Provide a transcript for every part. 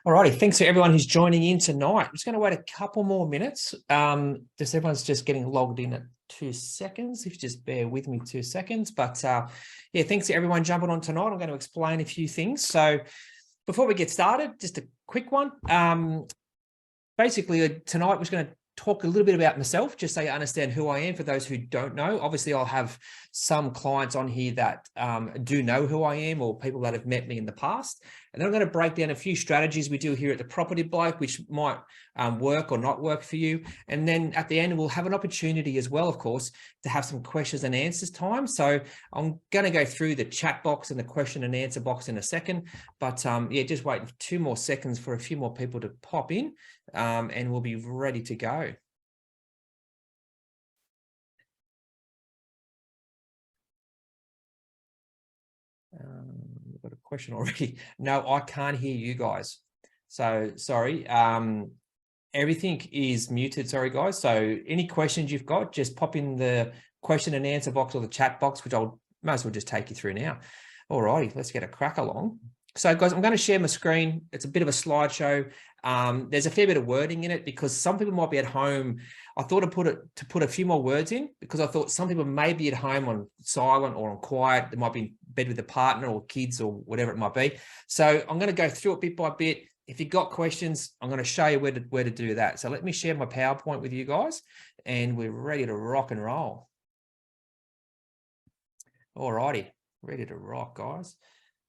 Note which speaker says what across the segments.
Speaker 1: Alrighty, thanks for everyone who's joining in tonight. I'm just going to wait a couple more minutes. Just everyone's just getting logged in at 2 seconds. If you just bear with me 2 seconds. But yeah, thanks to everyone jumping on tonight. I'm going to explain a few things. So before we get started, just a quick one. Basically, tonight we're going to talk a little bit about myself, just so you understand who I am for those who don't know. Obviously, I'll have some clients on here that do know who I am, or people that have met me in the past. And then I'm going to break down a few strategies we do here at the Property Bloke, which might work or not work for you. And then at the end, we'll have an opportunity as well, of course, to have some questions and answers time. So I'm going to go through the chat box and the question and answer box in a second. But yeah, just wait 2 more seconds for a few more people to pop in, and we'll be ready to go. We've got a question already. No, I can't hear you guys. So sorry. Everything is muted. Sorry, guys. So any questions you've got, just pop in the question and answer box or the chat box, which I'll might as well just take you through now. All righty, let's get a crack along. So guys, I'm going to share my screen. It's a bit of a slideshow. There's a fair bit of wording in it because some people might be at home. I thought to put a few more words in because I thought some people may be at home on silent or on quiet. They might be in bed with a partner or kids or whatever it might be. So I'm going to go through it bit by bit. If you've got questions, I'm going to show you where to do that. So let me share my PowerPoint with you guys, and we're ready to rock and roll. All righty, ready to rock, guys.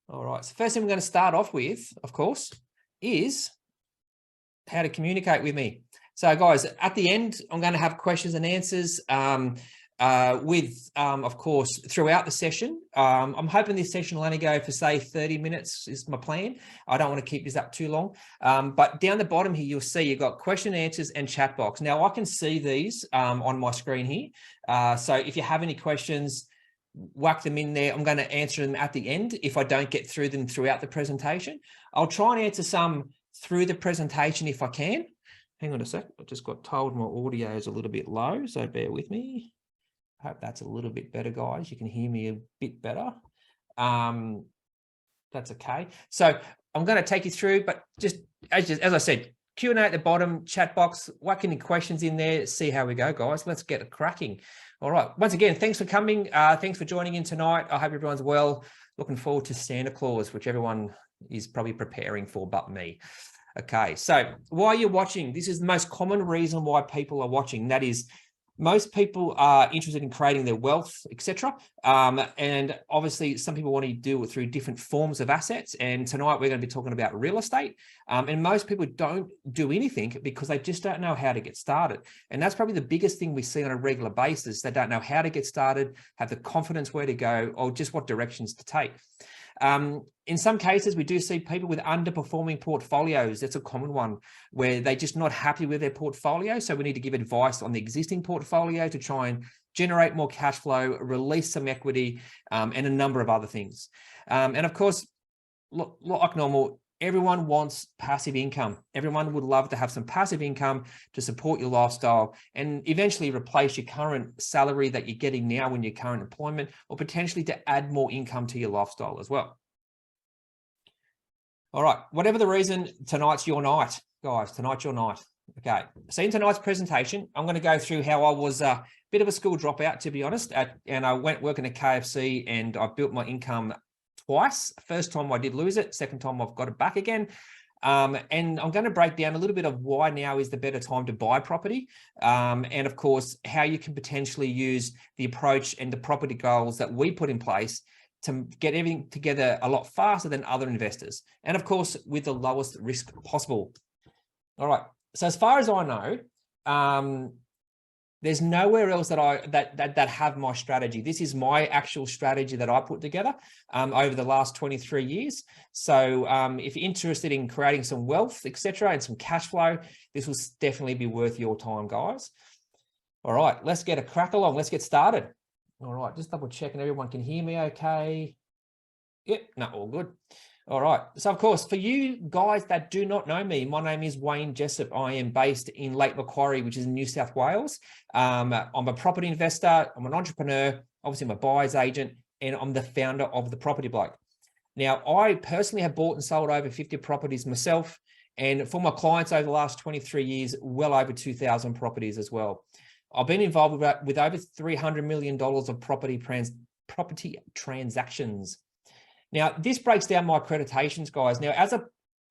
Speaker 1: All right, so first thing we're going to start off with, of course, is how to communicate with me. So guys, at the end, I'm going to have questions and answers of course, throughout the session. I'm hoping this session will only go for, say, 30 minutes is my plan. I don't want to keep this up too long. But down the bottom here, you'll see you've got question and answers and chat box. Now, I can see these on my screen here. So if you have any questions, whack them in there. I'm going to answer them at the end if I don't get through them throughout the presentation. I'll try and answer some through the presentation if I can. Hang on a sec. I just got told my audio is a little bit low, so bear with me. I hope that's a little bit better, guys. You can hear me a bit better. That's okay. So I'm going to take you through, but just as I said, Q&A at the bottom, chat box, whack any questions in there, see how we go, guys. Let's get it cracking. All right. Once again, thanks for coming. Thanks for joining in tonight. I hope everyone's well. Looking forward to Santa Claus, which everyone is probably preparing for but me. Okay. So while you're watching, this is the most common reason why people are watching. That is, most people are interested in creating their wealth, etc. And obviously, some people want to do it through different forms of assets. And tonight, we're going to be talking about real estate. And most people don't do anything because they just don't know how to get started. And that's probably the biggest thing we see on a regular basis. They don't know how to get started, have the confidence where to go, or just what directions to take. In some cases, we do see people with underperforming portfolios. That's a common one where they're just not happy with their portfolio. So we need to give advice on the existing portfolio to try and generate more cash flow, release some equity, and a number of other things. And of course, like normal, everyone wants passive income. Everyone would love to have some passive income to support your lifestyle and eventually replace your current salary that you're getting now in your current employment, or potentially to add more income to your lifestyle as well. All right, whatever the reason, tonight's your night, guys. Tonight's your night. Okay, so in tonight's presentation, I'm going to go through how I was a bit of a school dropout, to be honest, and I went working at KFC and I built my income twice. First time I did lose it. Second time I've got it back again. And I'm going to break down a little bit of why now is the better time to buy property. And of course, how you can potentially use the approach and the property goals that we put in place to get everything together a lot faster than other investors. And of course, with the lowest risk possible. All right. So as far as I know, there's nowhere else that have my strategy. This is my actual strategy that I put together over the last 23 years. So if you're interested in creating some wealth, etc., and some cash flow, this will definitely be worth your time, guys. All right, let's get a crack along. Let's get started. All right, just double checking everyone can hear me okay. Yep, no, all good. All right. So, of course, for you guys that do not know me, my name is Wayne Jessup. I am based in Lake Macquarie, which is in New South Wales. I'm a property investor. I'm an entrepreneur. Obviously, I'm a buyer's agent, and I'm the founder of The Property Bloke. Now, I personally have bought and sold over 50 properties myself, And for my clients over the last 23 years, well over 2,000 properties as well. I've been involved with over $300 million of property transactions. Now, this breaks down my accreditations, guys. Now,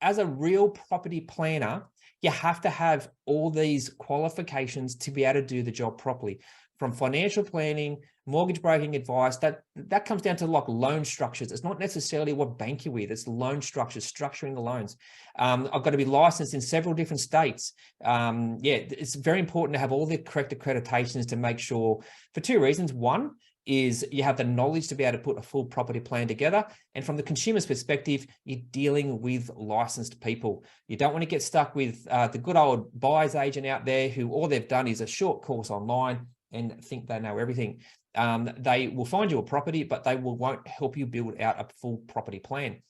Speaker 1: as a real property planner, you have to have all these qualifications to be able to do the job properly. From financial planning, mortgage broking advice, that comes down to like loan structures. It's not necessarily what bank you're with, it's loan structures, structuring the loans. I've got to be licensed in several different states. Yeah, it's very important to have all the correct accreditations to make sure, for two reasons. One is you have the knowledge to be able to put a full property plan together. And from the consumer's perspective, you're dealing with licensed people. You don't want to get stuck with the good old buyer's agent out there who all they've done is a short course online and think they know everything. They will find you a property, but they won't help you build out a full property plan.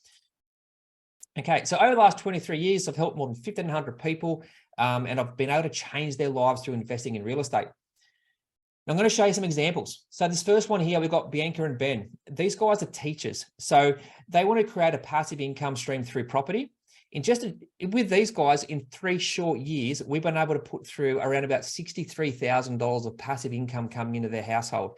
Speaker 1: Okay, so over the last 23 years, I've helped more than 1,500 people, and I've been able to change their lives through investing in real estate. Now, I'm going to show you some examples. So this first one here, we've got Bianca and Ben. These guys are teachers. So they want to create a passive income stream through property. With these guys, in 3 short years, we've been able to put through around about $63,000 of passive income coming into their household.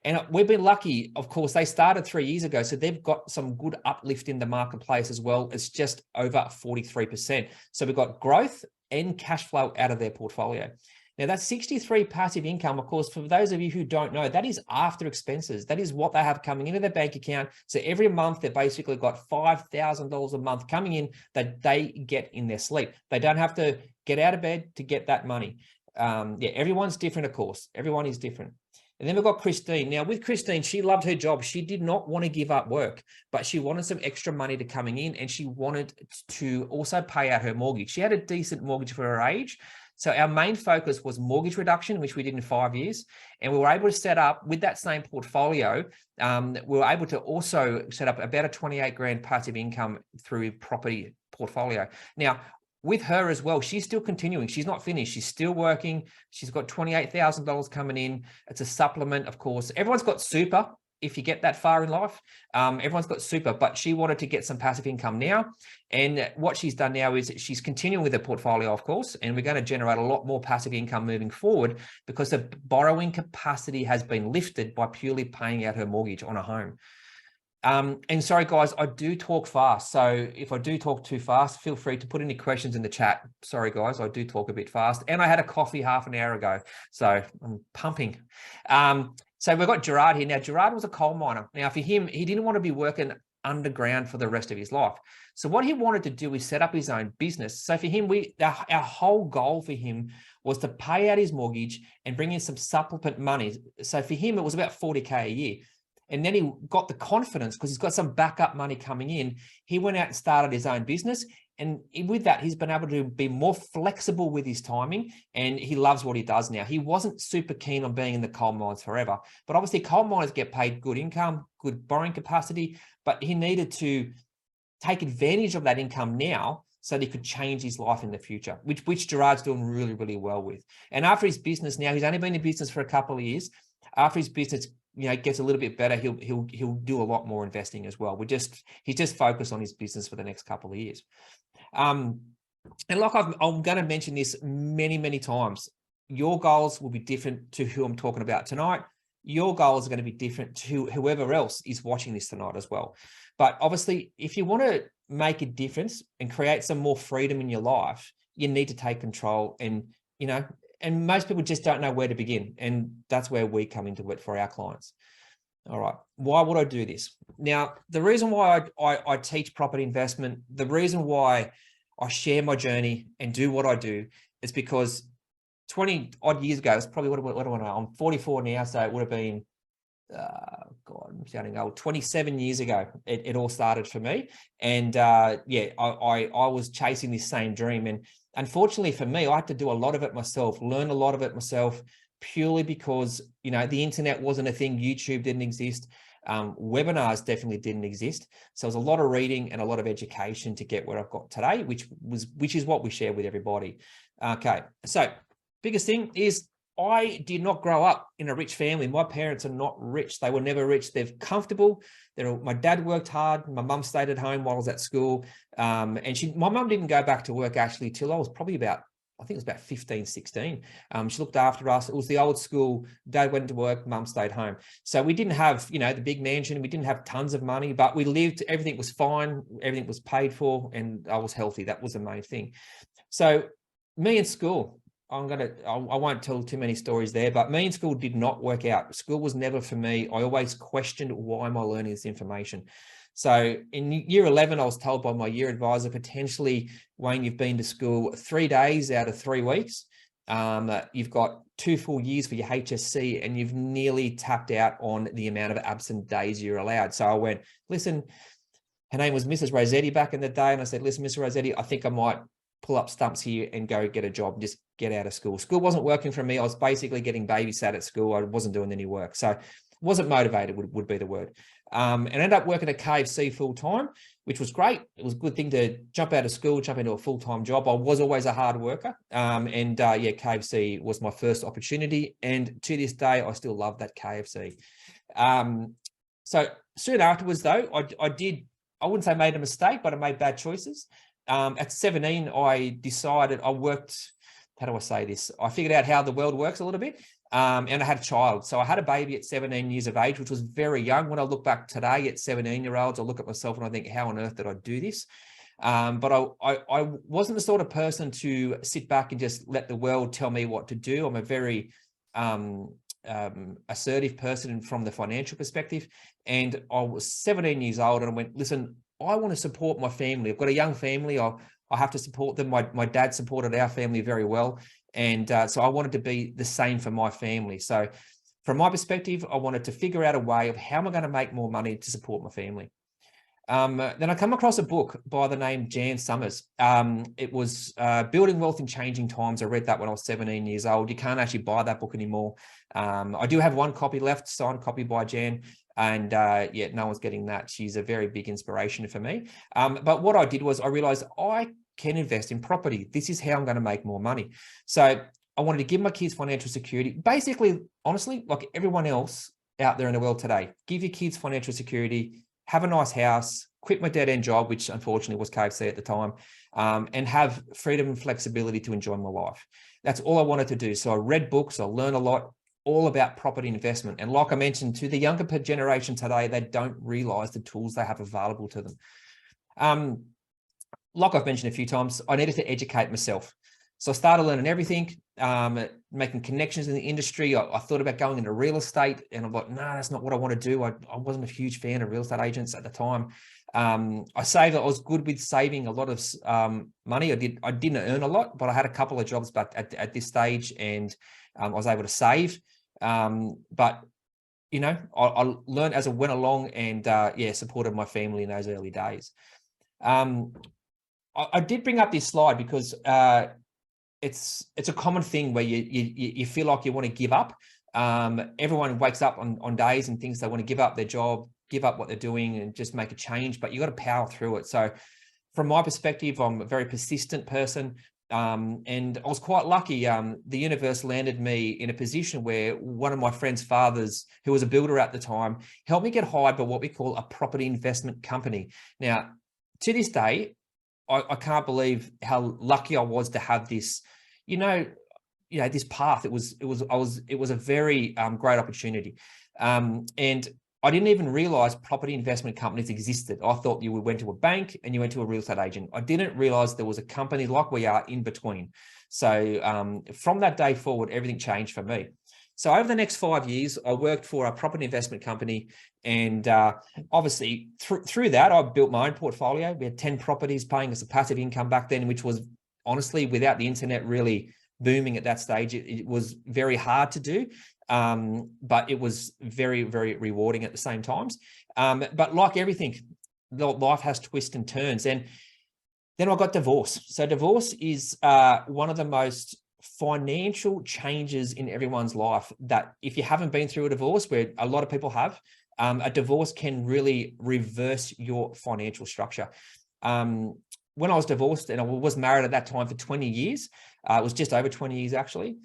Speaker 1: And we've been lucky, of course, they started 3 years ago, so they've got some good uplift in the marketplace as well. It's just over 43%. So we've got growth and cash flow out of their portfolio. Now, that's 63 passive income. Of course, for those of you who don't know, that is after expenses. That is what they have coming into their bank account. So every month, they've basically got $5,000 a month coming in that they get in their sleep. They don't have to get out of bed to get that money. Yeah, everyone's different, of course. Everyone is different. And then we've got Christine. Now, with Christine, she loved her job. She did not want to give up work, but she wanted some extra money to coming in, and she wanted to also pay out her mortgage. She had a decent mortgage for her age. So our main focus was mortgage reduction, which we did in 5 years. And we were able to set up with that same portfolio. We were able to also set up about a 28 grand passive income through property portfolio. Now, with her as well, she's still continuing. She's not finished. She's still working. She's got $28,000 coming in. It's a supplement, of course. Everyone's got super. If you get that far in life, everyone's got super, but she wanted to get some passive income now. And what she's done now is she's continuing with her portfolio, of course, and we're going to generate a lot more passive income moving forward because the borrowing capacity has been lifted by purely paying out her mortgage on a home. And sorry, guys, I do talk fast. So if I do talk too fast, feel free to put any questions in the chat. Sorry, guys, I do talk a bit fast. And I had a coffee half an hour ago, so I'm pumping. So we've got Gerard here. Now, Gerard was a coal miner. Now, for him, he didn't want to be working underground for the rest of his life. So what he wanted to do is set up his own business. So for him, our whole goal for him was to pay out his mortgage and bring in some supplement money. So for him, it was about 40K a year. And then he got the confidence because he's got some backup money coming in. He went out and started his own business. And with that, he's been able to be more flexible with his timing, and he loves what he does now. He wasn't super keen on being in the coal mines forever, but obviously coal miners get paid good income, good borrowing capacity, but he needed to take advantage of that income now so that he could change his life in the future, which Gerard's doing really, really well with. And after his business now, he's only been in business for a couple of years. After his business, gets a little bit better, he'll do a lot more investing as well. He's just focused on his business for the next couple of years. And like I'm going to mention this many, many times, your goals will be different to who I'm talking about tonight. Your goals are going to be different to whoever else is watching this tonight as well. But obviously, if you want to make a difference and create some more freedom in your life, you need to take control. And, and most people just don't know where to begin. And that's where we come into it for our clients. All right. Why would I do this? Now, the reason why I teach property investment, the reason why I share my journey and do what I do is because 20 odd years ago, it's probably what do I know? I'm 44 now, so it would have been, God, I'm sounding old. 27 years ago, it all started for me. And yeah, I was chasing this same dream. And unfortunately for me, I had to do a lot of it myself, learn a lot of it myself, purely because, the internet wasn't a thing. YouTube didn't exist. Webinars definitely didn't exist. So it was a lot of reading and a lot of education to get where I've got today, which is what we share with everybody. Okay. So biggest thing is I did not grow up in a rich family. My parents are not rich. They were never rich. They're comfortable. My dad worked hard. My mum stayed at home while I was at school. And my mum didn't go back to work actually till I was probably about, I think it was about 15, 16. She looked after us. It was the old school. Dad went to work, mum stayed home. So we didn't have, the big mansion. We didn't have tons of money, but we lived, everything was fine. Everything was paid for and I was healthy. That was the main thing. So me in school, I won't tell too many stories there, but me in school did not work out. School was never for me. I always questioned, why am I learning this information? So in year 11, I was told by my year advisor, potentially, Wayne, you've been to school 3 days out of 3 weeks. You've got 2 full years for your HSC and you've nearly tapped out on the amount of absent days you're allowed. So I went, listen, her name was Mrs. Rossetti back in the day. And I said, listen, Mrs. Rossetti, I think I might pull up stumps here and go get a job and just get out of school. School wasn't working for me. I was basically getting babysat at school. I wasn't doing any work. So wasn't motivated would be the word. And ended up working at KFC full time, which was great. It was a good thing to jump out of school, jump into a full-time job. I was always a hard worker. KFC was my first opportunity. And to this day, I still love that KFC. So soon afterwards though, I wouldn't say made a mistake, but I made bad choices. At 17, I decided how do I say this? I figured out how the world works a little bit. And I had a child. So I had a baby at 17 years of age, which was very young. When I look back today at 17-year-olds, I look at myself and I think, how on earth did I do this? But I wasn't the sort of person to sit back and just let the world tell me what to do. I'm a very assertive person from the financial perspective. And I was 17 years old and I went, listen, I want to support my family. I've got a young family. I have to support them. My dad supported our family very well. And so I wanted to be the same for my family. So from my perspective, I wanted to figure out a way of how am I going to make more money to support my family. Then I come across a book by the name Jan Summers. It was Building Wealth in Changing Times. I read that when I was 17 years old. You can't actually buy that book anymore. I do have one copy left, signed copy by Jan. And yeah, no one's getting that. She's a very big inspiration for me. But what I did was I realized I can invest in property. This is how I'm going to make more money. So I wanted to give my kids financial security. Basically, honestly, like everyone else out there in the world today, give your kids financial security, have a nice house, quit my dead-end job, which unfortunately was KFC at the time, and have freedom and flexibility to enjoy my life. That's all I wanted to do. So I read books, I learned a lot, all about property investment. And like I mentioned, to the younger generation today, they don't realize the tools they have available to them. Like I've mentioned a few times, I needed to educate myself. So I started learning everything, making connections in the industry. I thought about going into real estate and I'm like, no, that's not what I want to do. I wasn't a huge fan of real estate agents at the time. I was good with saving a lot of money. I didn't earn a lot, but I had a couple of jobs back at this stage and I was able to save. But I learned as I went along and supported my family in those early days. I did bring up this slide because it's a common thing where you feel like you want to give up. Everyone wakes up on days and thinks they want to give up their job, give up what they're doing and just make a change, but you got to power through it. So from my perspective, I'm a very persistent person. And I was quite lucky. The universe landed me in a position where one of my friend's fathers, who was a builder at the time, helped me get hired by what we call a property investment company. Now, to this day, I can't believe how lucky I was to have this, this path. It was a very great opportunity. And I didn't even realize property investment companies existed. I thought you went to a bank and you went to a real estate agent. I didn't realize there was a company like we are in between. So from that day forward, everything changed for me. So over the next 5 years, I worked for a property investment company. And obviously through that, I built my own portfolio. We had 10 properties paying us a passive income back then, which was honestly, without the internet really booming at that stage, it was very hard to do. But it was very, very rewarding at the same times. But like everything, life has twists and turns. And then I got divorced. So divorce is one of the most financial changes in everyone's life that if you haven't been through a divorce, where a lot of people have, a divorce can really reverse your financial structure. When I was divorced and I was married at that time for 20 years, it was just over 20 years actually.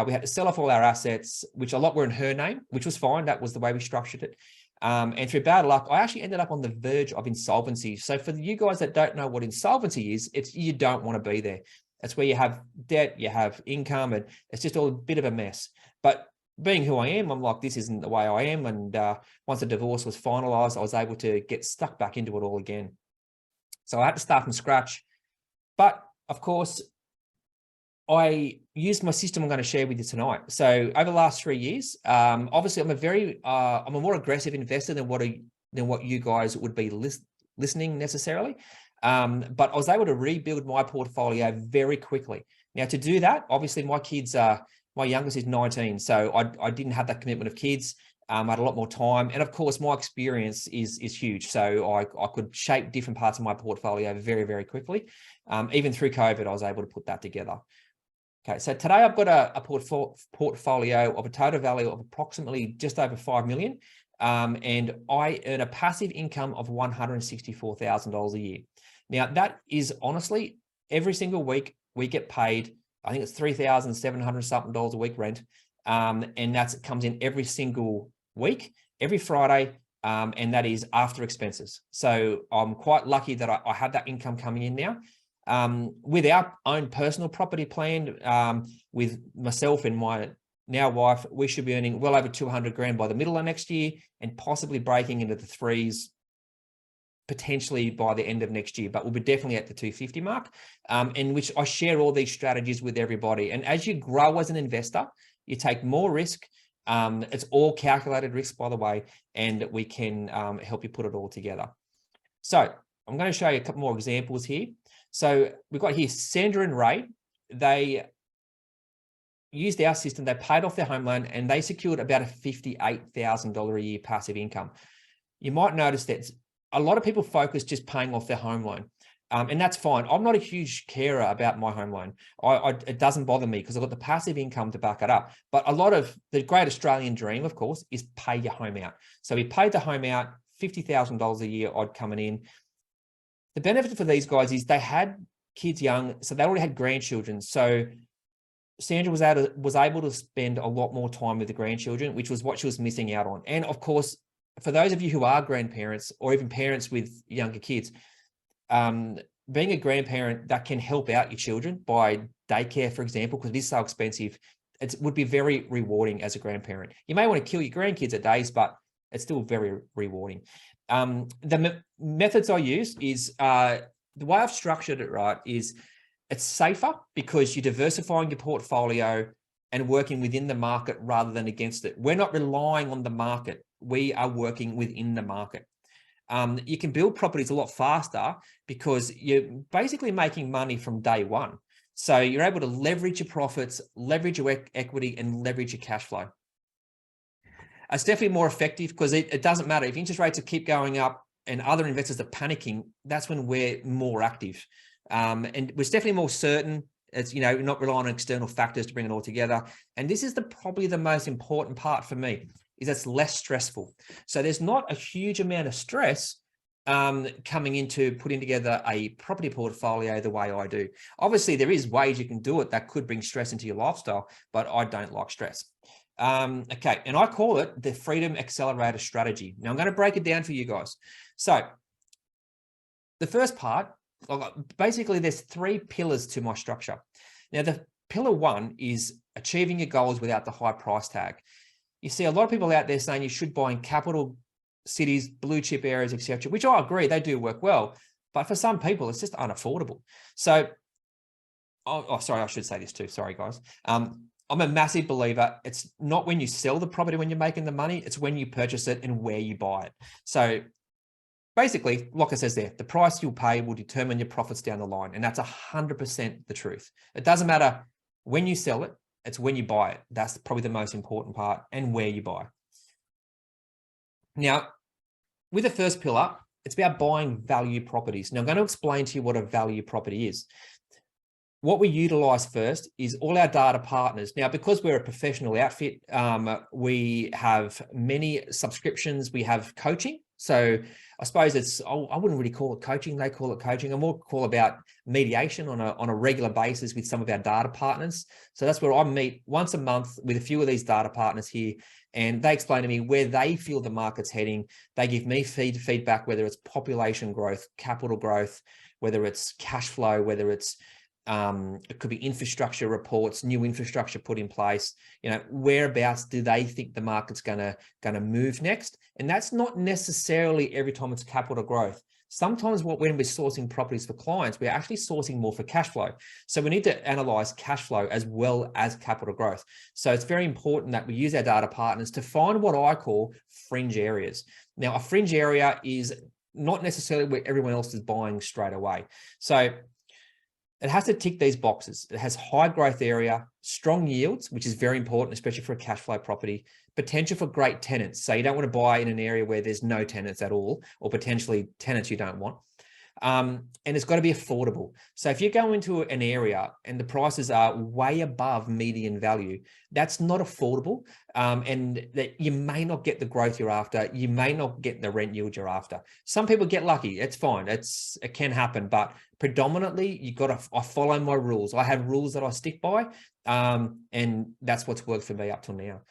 Speaker 1: We had to sell off all our assets, which a lot were in her name, which was fine. That was the way we structured it. And through bad luck, I actually ended up on the verge of insolvency. So for you guys that don't know what insolvency is, it's you don't want to be there. That's where you have debt, you have income, and it's just all a bit of a mess. But being who I am, I'm like, this isn't the way I am. And once the divorce was finalized, I was able to get stuck back into it all again. So I had to start from scratch. But of course, I used my system I'm going to share with you tonight. So over the last 3 years, obviously I'm a more aggressive investor than what you guys would be listening necessarily. But I was able to rebuild my portfolio very quickly. Now to do that, obviously my youngest is 19. So I didn't have that commitment of kids. I had a lot more time. And of course, my experience is huge. So I could shape different parts of my portfolio very, very quickly. Even through COVID, I was able to put that together. Okay, so today I've got a portfolio of a total value of approximately just over 5 million. And I earn a passive income of $164,000 a year. Now, that is honestly, every single week we get paid, I think it's $3,700 something a week rent. And that comes in every single week, every Friday, and that is after expenses. So I'm quite lucky that I have that income coming in now. With our own personal property plan, with myself and my now wife, we should be earning well over 200 grand by the middle of next year and possibly breaking into the threes potentially by the end of next year, but we'll be definitely at the 250 mark, in which I share all these strategies with everybody. And as you grow as an investor, you take more risk. It's all calculated risk, by the way, and we can help you put it all together. So I'm going to show you a couple more examples here. So we've got here Sandra and Ray. They used our system. They paid off their home loan and they secured about a $58,000 a year passive income. You might notice that a lot of people focus just paying off their home loan. And that's fine. I'm not a huge carer about my home loan. It doesn't bother me because I've got the passive income to back it up. But a lot of the great Australian dream, of course, is pay your home out. So we paid the home out, $50,000 a year odd coming in. The benefit for these guys is they had kids young, so they already had grandchildren. So Sandra was able to spend a lot more time with the grandchildren, which was what she was missing out on. And of course, for those of you who are grandparents or even parents with younger kids, being a grandparent, that can help out your children by daycare, for example, because it is so expensive. It would be very rewarding as a grandparent. You may want to kill your grandkids at days, but it's still very rewarding. The methods I use is, the way I've structured it, right, is it's safer because you're diversifying your portfolio and working within the market rather than against it. We're not relying on the market. We are working within the market. You can build properties a lot faster because you're basically making money from day one. So you're able to leverage your profits, leverage your equity, and leverage your cash flow. It's definitely more effective because it doesn't matter if interest rates keep going up and other investors are panicking. That's when we're more active, and we're definitely more certain. It's, you know, not relying on external factors to bring it all together. And this is probably the most important part for me, is it's less stressful. So there's not a huge amount of stress coming into putting together a property portfolio the way I do. Obviously, there is ways you can do it that could bring stress into your lifestyle, but I don't like stress. Okay, and I call it the Freedom Accelerator strategy. Now I'm going to break it down for you guys. So the first part, basically there's 3 pillars to my structure. Now the pillar 1 is achieving your goals without the high price tag. You see a lot of people out there saying you should buy in capital cities, blue chip areas, etc., which I agree, they do work well, but for some people it's just unaffordable. So, sorry, I should say this too. Sorry, guys. I'm a massive believer. It's not when you sell the property when you're making the money, it's when you purchase it and where you buy it. So basically, like it says there, the price you'll pay will determine your profits down the line. And that's 100% the truth. It doesn't matter when you sell it, it's when you buy it. That's probably the most important part, and where you buy. Now, with the first pillar, it's about buying value properties. Now, I'm going to explain to you what a value property is. What we utilize first is all our data partners. Now, because we're a professional outfit, we have many subscriptions. We have coaching. So I suppose I wouldn't really call it coaching. They call it coaching. I more call about mediation on a regular basis with some of our data partners. So that's where I meet once a month with a few of these data partners here, and they explain to me where they feel the market's heading. They give me feedback, whether it's population growth, capital growth, whether it's cash flow, whether it's it could be infrastructure reports, new infrastructure put in place, whereabouts do they think the market's gonna move next? And that's not necessarily every time it's capital growth. Sometimes when we're sourcing properties for clients, we're actually sourcing more for cash flow. So we need to analyze cash flow as well as capital growth. So it's very important that we use our data partners to find what I call fringe areas. Now, a fringe area is not necessarily where everyone else is buying straight away. So it has to tick these boxes. It has high growth area, strong yields, which is very important, especially for a cash flow property, potential for great tenants. So you don't want to buy in an area where there's no tenants at all, or potentially tenants you don't want. And it's got to be affordable. So if you go into an area and the prices are way above median value, that's not affordable. And that you may not get the growth you're after. You may not get the rent yield you're after. Some people get lucky. It's fine. It can happen, but predominantly I follow my rules. I have rules that I stick by. And that's what's worked for me up till now.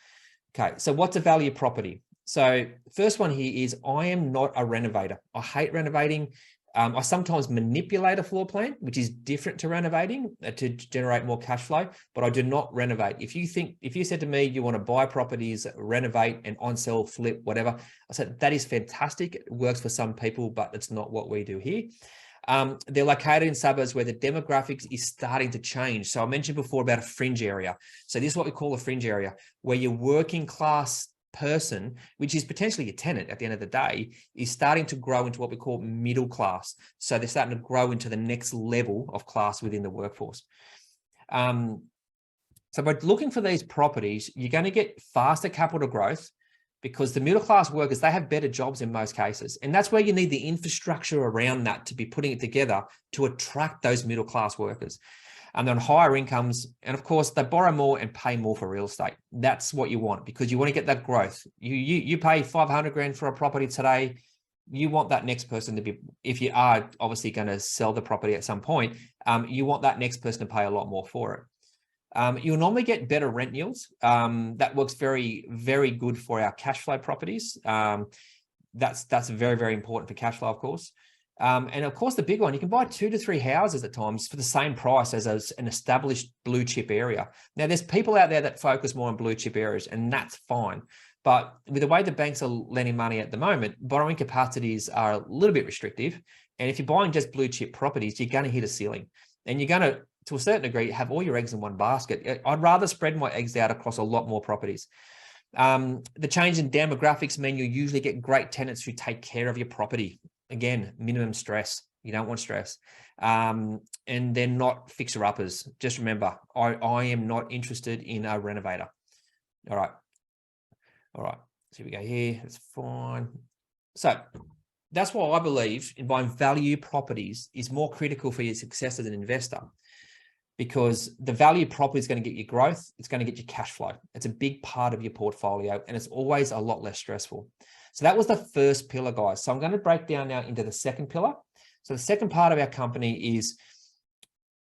Speaker 1: Okay. So what's a value property? So first one here is I am not a renovator. I hate renovating. I sometimes manipulate a floor plan, which is different to renovating to generate more cash flow, but I do not renovate. If you said to me, you want to buy properties, renovate and on sell, flip, whatever, I said, that is fantastic. It works for some people, but it's not what we do here. They're located in suburbs where the demographics is starting to change. So I mentioned before about a fringe area. So this is what we call a fringe area, where your working class person, which is potentially a tenant at the end of the day, is starting to grow into what we call middle class. So they're starting to grow into the next level of class within the workforce. So by looking for these properties, you're going to get faster capital growth because the middle class workers, they have better jobs in most cases. And that's where you need the infrastructure around that to be putting it together to attract those middle class workers. And then higher incomes, and of course they borrow more and pay more for real estate. That's what you want because you want to get that growth. You pay 500 grand for a property today. You want that next person to be, if you are obviously going to sell the property at some point, you want that next person to pay a lot more for it. You'll normally get better rent yields. That works very, very good for our cash flow properties. That's very, very important for cash flow, of course. And of course, the big one, you can buy 2 to 3 houses at times for the same price as an established blue chip area. Now, there's people out there that focus more on blue chip areas, and that's fine. But with the way the banks are lending money at the moment, borrowing capacities are a little bit restrictive. And if you're buying just blue chip properties, you're going to hit a ceiling. And you're going to a certain degree, have all your eggs in one basket. I'd rather spread my eggs out across a lot more properties. The change in demographics mean you usually get great tenants who take care of your property. Again, minimum stress. You don't want stress. And they're not fixer-uppers. Just remember, I am not interested in a renovator. All right. So we go here. That's fine. So that's why I believe in buying value properties is more critical for your success as an investor, because the value property is going to get you growth. It's going to get you cash flow. It's a big part of your portfolio, and it's always a lot less stressful. So that was the first pillar, guys. So I'm going to break down now into the second pillar. So the second part of our company is,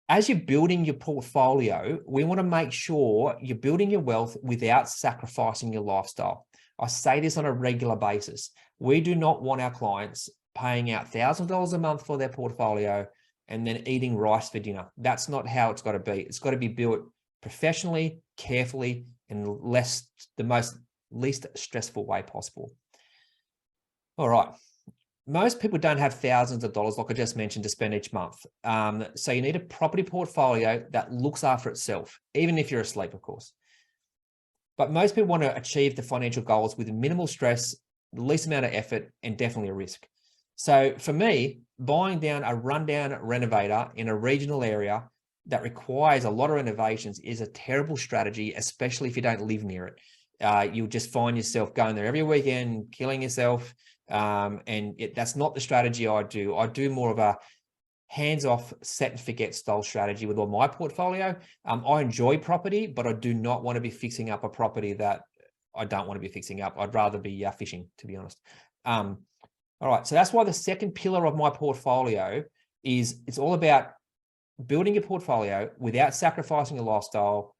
Speaker 1: as you're building your portfolio, we want to make sure you're building your wealth without sacrificing your lifestyle. I say this on a regular basis. We do not want our clients paying out $1,000 a month for their portfolio and then eating rice for dinner. That's not how it's got to be. It's got to be built professionally, carefully, and the least stressful way possible. All right. Most people don't have thousands of dollars, like I just mentioned, to spend each month. So you need a property portfolio that looks after itself, even if you're asleep, of course. But most people want to achieve the financial goals with minimal stress, the least amount of effort, and definitely a risk. So for me, buying down a rundown renovator in a regional area that requires a lot of renovations is a terrible strategy, especially if you don't live near it. You'll just find yourself going there every weekend, killing yourself. That's not the strategy I do. I do more of a hands-off, set and forget style strategy with all my portfolio. I enjoy property, but I do not want to be fixing up a property that I don't want to be fixing up. I'd rather be fishing, to be honest. All All right. So that's why the second pillar of my portfolio is it's all about building your portfolio without sacrificing your lifestyle,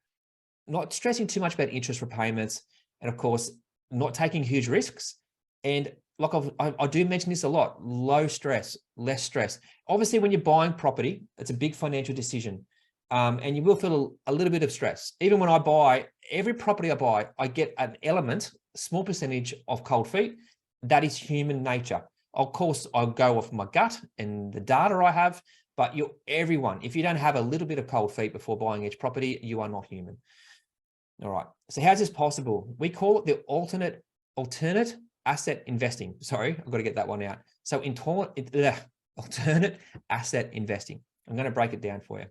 Speaker 1: not stressing too much about interest repayments, and of course, not taking huge risks. And like I do mention this a lot, low stress, less stress. Obviously, when you're buying property, it's a big financial decision. And you will feel a little bit of stress. Even when I buy, every property I buy, I get an element, small percentage of cold feet. That is human nature. Of course, I'll go off my gut and the data I have, but everyone, if you don't have a little bit of cold feet before buying each property, you are not human. All right. So how's this possible? We call it the alternate asset investing. Sorry, I've got to get that one out. So alternate asset investing. I'm going to break it down for you.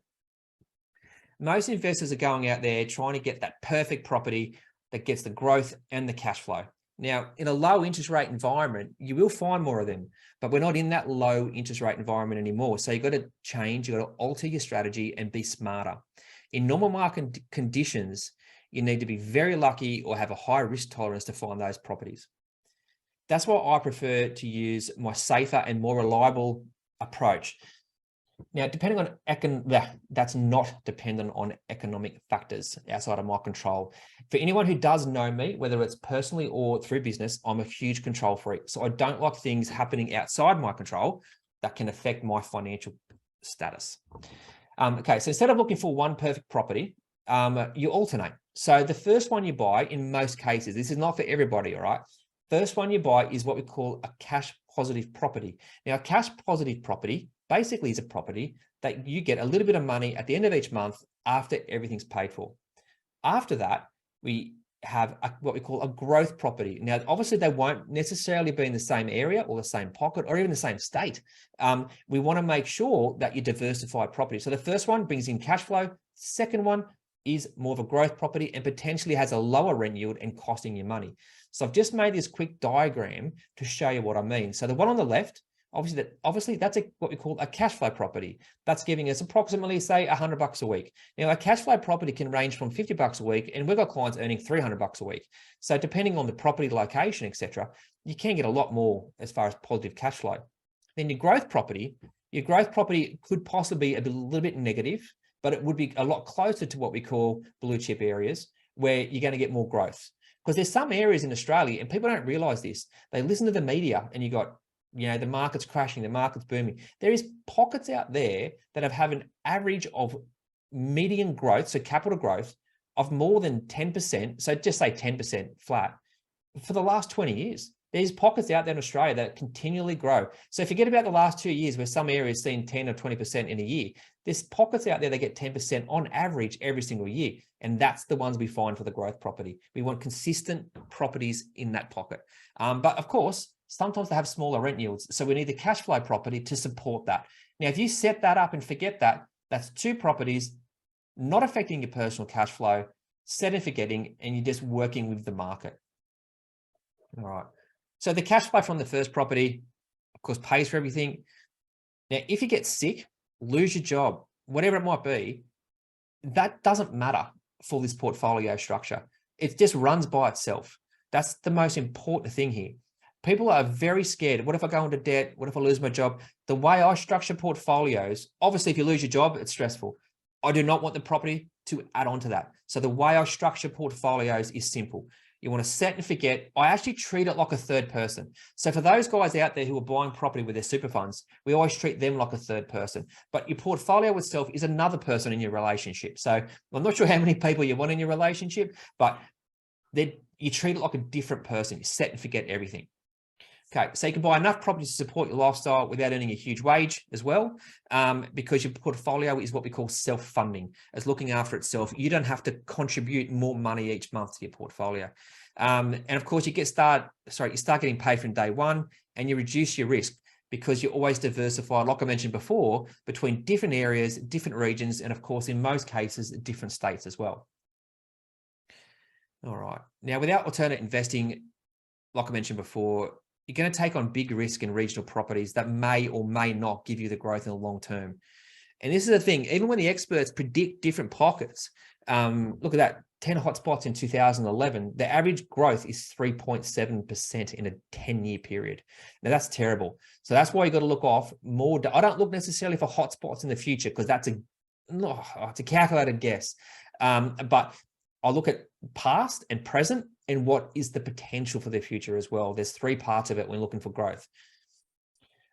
Speaker 1: Most investors are going out there trying to get that perfect property that gets the growth and the cash flow. Now, in a low interest rate environment, you will find more of them, but we're not in that low interest rate environment anymore. So you've got to change, you've got to alter your strategy and be smarter. In normal market conditions, you need to be very lucky or have a high risk tolerance to find those properties. That's why I prefer to use my safer and more reliable approach. Now, depending on that's not dependent on economic factors outside of my control. For anyone who does know me, whether it's personally or through business, I'm a huge control freak. So I don't like things happening outside my control that can affect my financial status. Okay, so instead of looking for one perfect property, you alternate. So the first one you buy, in most cases, this is not for everybody, all right? First one you buy is what we call a cash positive property. Now, a cash positive property basically is a property that you get a little bit of money at the end of each month after everything's paid for. After that, we have what we call a growth property. Now, obviously, they won't necessarily be in the same area or the same pocket or even the same state. We want to make sure that you diversify property. So the first one brings in cash flow. Second one is more of a growth property and potentially has a lower rent yield and costing you money. So I've just made this quick diagram to show you what I mean. So the one on the left, obviously that's what we call a cash flow property. That's giving us approximately, say, $100 a week. Now, a cash flow property can range from $50 a week, and we've got clients earning $300 a week. So depending on the property location, etc., you can get a lot more as far as positive cash flow. Then your growth property could possibly be a little bit negative, but it would be a lot closer to what we call blue chip areas where you're going to get more growth. Because there's some areas in Australia, and people don't realize this. They listen to the media and you got, the market's crashing, the market's booming. There is pockets out there that have an average of median growth, so capital growth, of more than 10%. So just say 10% flat for the last 20 years. There's pockets out there in Australia that continually grow. So forget about the last 2 years where some areas seen 10 or 20% in a year. There's pockets out there that get 10% on average every single year. And that's the ones we find for the growth property. We want consistent properties in that pocket. But of course, sometimes they have smaller rent yields. So we need the cash flow property to support that. Now, if you set that up and forget that, that's two properties not affecting your personal cash flow, set and forgetting, and you're just working with the market. All right. So the cash flow from the first property, of course, pays for everything. Now, if you get sick, lose your job, whatever it might be, that doesn't matter for this portfolio structure. It just runs by itself. That's the most important thing here. People are very scared. What if I go into debt? What if I lose my job? The way I structure portfolios, obviously, if you lose your job, it's stressful. I do not want the property to add on to that. So the way I structure portfolios is simple. You want to set and forget. I actually treat it like a third person. So for those guys out there who are buying property with their super funds, we always treat them like a third person. But your portfolio itself is another person in your relationship. So I'm not sure how many people you want in your relationship, but you treat it like a different person. You set and forget everything. Okay, so you can buy enough property to support your lifestyle without earning a huge wage as well, because your portfolio is what we call self-funding. It's looking after itself. You don't have to contribute more money each month to your portfolio. And of course, you start getting paid from day one, and you reduce your risk because you always diversify, like I mentioned before, between different areas, different regions, and of course, in most cases, different states as well. All right. Now, without alternate investing, like I mentioned before, you're going to take on big risk in regional properties that may or may not give you the growth in the long term. And this is the thing, even when the experts predict different pockets, look at that, 10 hotspots in 2011, the average growth is 3.7% in a 10-year period. Now that's terrible. So that's why you got to look off more. I don't look necessarily for hotspots in the future because it's a calculated guess. But I'll look at past and present and what is the potential for the future as well. There's 3 parts of it when looking for growth.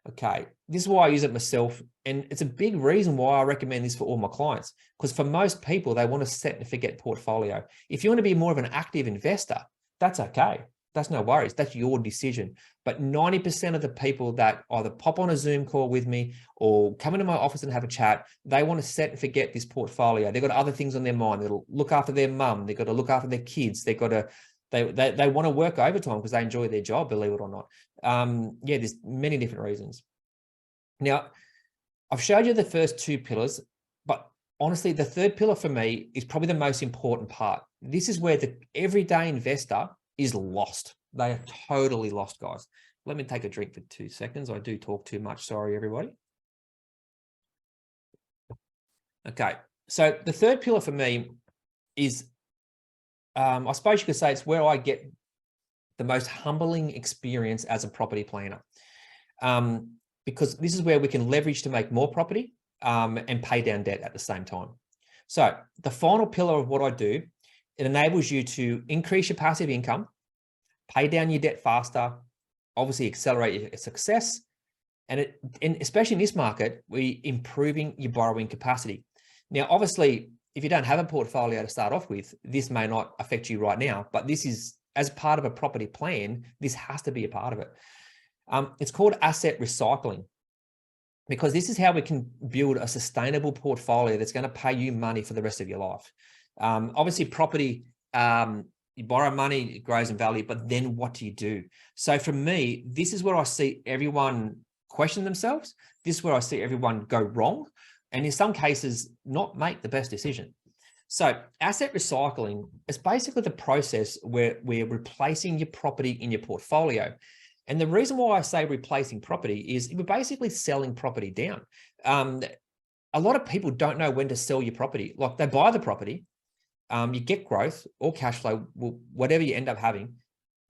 Speaker 1: Okay, this is why I use it myself. And it's a big reason why I recommend this for all my clients, because for most people, they want to set and forget portfolio. If you want to be more of an active investor, that's okay. That's no worries. That's your decision. But 90% of the people that either pop on a Zoom call with me or come into my office and have a chat, they want to set and forget this portfolio. They've got other things on their mind. They'll look after their mum. They've got to look after their kids. They've got to They want to work overtime because they enjoy their job, believe it or not. Yeah, there's many different reasons. Now, I've showed you the first 2 pillars, but honestly, the 3rd pillar for me is probably the most important part. This is where the everyday investor is lost. They are totally lost, guys. Let me take a drink for 2 seconds. I do talk too much. Sorry, everybody. Okay, so the 3rd pillar for me is, I suppose you could say it's where I get the most humbling experience as a property planner, because this is where we can leverage to make more property and pay down debt at the same time. So the final pillar of what I do, it enables you to increase your passive income, pay down your debt faster, obviously accelerate your success, and especially in this market, we're improving your borrowing capacity. Now, obviously, if you don't have a portfolio to start off with, this may not affect you right now, but this is, as part of a property plan, this has to be a part of it. It's called asset recycling, because this is how we can build a sustainable portfolio that's going to pay you money for the rest of your life. Obviously, property, you borrow money, it grows in value, but then what do you do? So for me, this is where I see everyone question themselves. This is where I see everyone go wrong, and in some cases, not make the best decision. So asset recycling is basically the process where we're replacing your property in your portfolio. And the reason why I say replacing property is we're basically selling property down. A lot of people don't know when to sell your property. Like, they buy the property, you get growth or cash flow, whatever you end up having.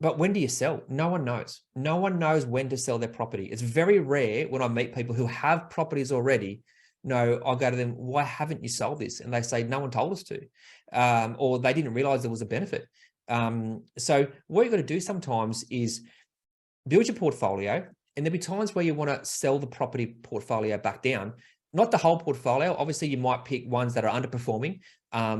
Speaker 1: But when do you sell? No one knows. No one knows when to sell their property. It's very rare when I meet people who have properties already. No, I'll go to them, why haven't you sold this? And they say, no one told us to, or they didn't realize there was a benefit. So what you've got to do sometimes is build your portfolio, and there'll be times where you want to sell the property portfolio back down. Not the whole portfolio. Obviously, you might pick ones that are underperforming.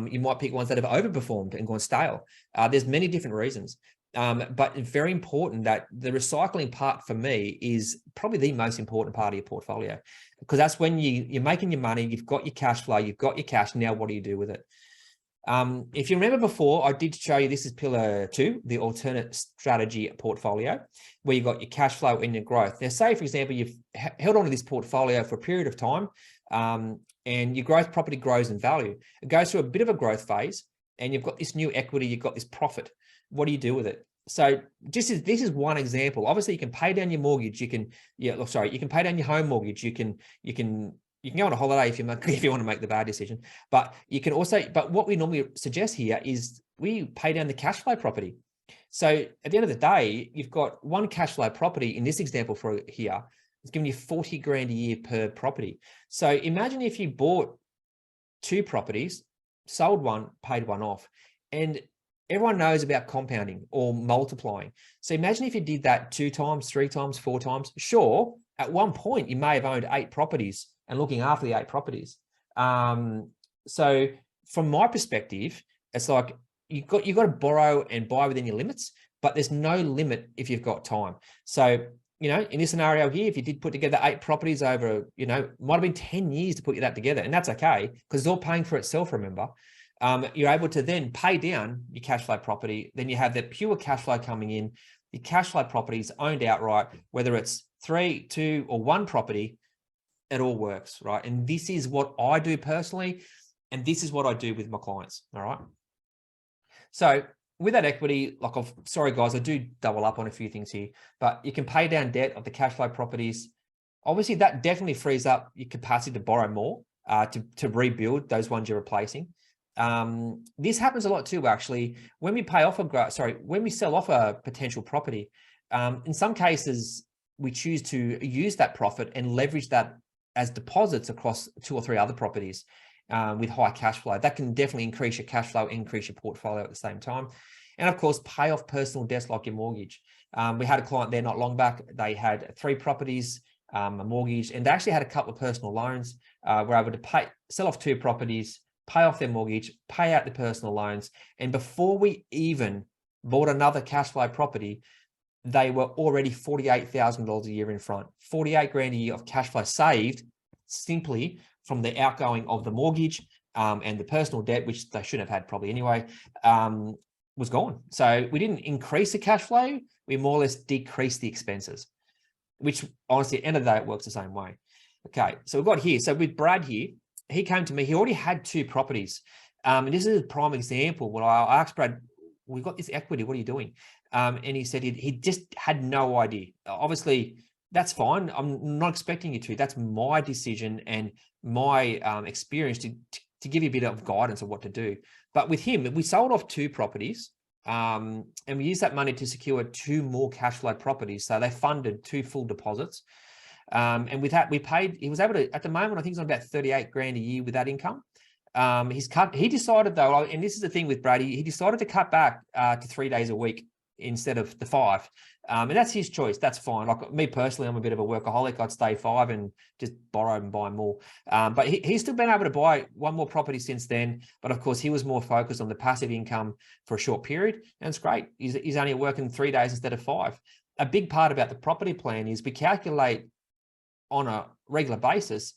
Speaker 1: You might pick ones that have overperformed and gone stale. There's many different reasons. But it's very important that the recycling part for me is probably the most important part of your portfolio, because that's when you're making your money, you've got your cash flow, you've got your cash. Now, what do you do with it? If you remember before, I did show you, this is pillar 2, the alternate strategy portfolio, where you've got your cash flow and your growth. Now, say, for example, you've held on to this portfolio for a period of time, and your growth property grows in value. It goes through a bit of a growth phase, and you've got this new equity, you've got this profit. What do you do with it? So this is one example. Obviously, you can pay down your mortgage. You can pay down your home mortgage. You can go on a holiday if you want to make the bad decision. But you can also, but what we normally suggest here is we pay down the cash flow property. So at the end of the day, you've got one cash flow property in this example for here. It's giving you 40 grand a year per property. So imagine if you bought 2 properties, sold one, paid one off, and everyone knows about compounding or multiplying. So imagine if you did that 2 times, 3 times, 4 times. Sure, at one point you may have owned 8 properties and looking after the 8 properties. So from my perspective, it's like you've got to borrow and buy within your limits, but there's no limit if you've got time. So, in this scenario here, if you did put together 8 properties over, might have been 10 years to put that together, and that's okay because it's all paying for itself, remember. You're able to then pay down your cash flow property. Then you have the pure cash flow coming in. The cash flow property is owned outright, whether it's 3, 2, or 1 property, it all works, right? And this is what I do personally, and this is what I do with my clients, all right? So with that equity, sorry guys, I do double up on a few things here, but you can pay down debt of the cash flow properties. Obviously, that definitely frees up your capacity to borrow more. to rebuild those ones you're replacing. This happens a lot too, actually. When we pay off when we sell off a potential property, in some cases, we choose to use that profit and leverage that as deposits across 2 or 3 other properties with high cash flow. That can definitely increase your cash flow, increase your portfolio at the same time. And of course, pay off personal debts like your mortgage. We had a client there not long back. They had 3 properties, a mortgage, and they actually had a couple of personal loans. Were able to sell off 2 properties, pay off their mortgage, pay out the personal loans. And before we even bought another cash flow property, they were already $48,000 a year in front. 48 grand a year of cash flow saved simply from the outgoing of the mortgage and the personal debt, which they shouldn't have had probably anyway, was gone. So we didn't increase the cash flow. We more or less decreased the expenses, which honestly, at the end of the day, it works the same way. Okay, so we've got here. So with Brad here, he came to me. He already had 2 properties. And this is a prime example. When I asked Brad, we've got this equity, what are you doing? And he said he just had no idea. Obviously, that's fine. I'm not expecting you to. That's my decision and my experience to give you a bit of guidance of what to do. But with him, we sold off 2 properties and we used that money to secure 2 more cash flow properties. So they funded 2 full deposits. And with that, he was able to, at the moment, I think he's on about 38 grand a year with that income. He decided though, and this is the thing with Brady, he decided to cut back to 3 days a week instead of the 5. And that's his choice. That's fine. Like me personally, I'm a bit of a workaholic. I'd stay 5 and just borrow and buy more. But he's still been able to buy 1 more property since then. But of course, he was more focused on the passive income for a short period. And it's great. He's only working 3 days instead of 5. A big part about the property plan is we calculate on a regular basis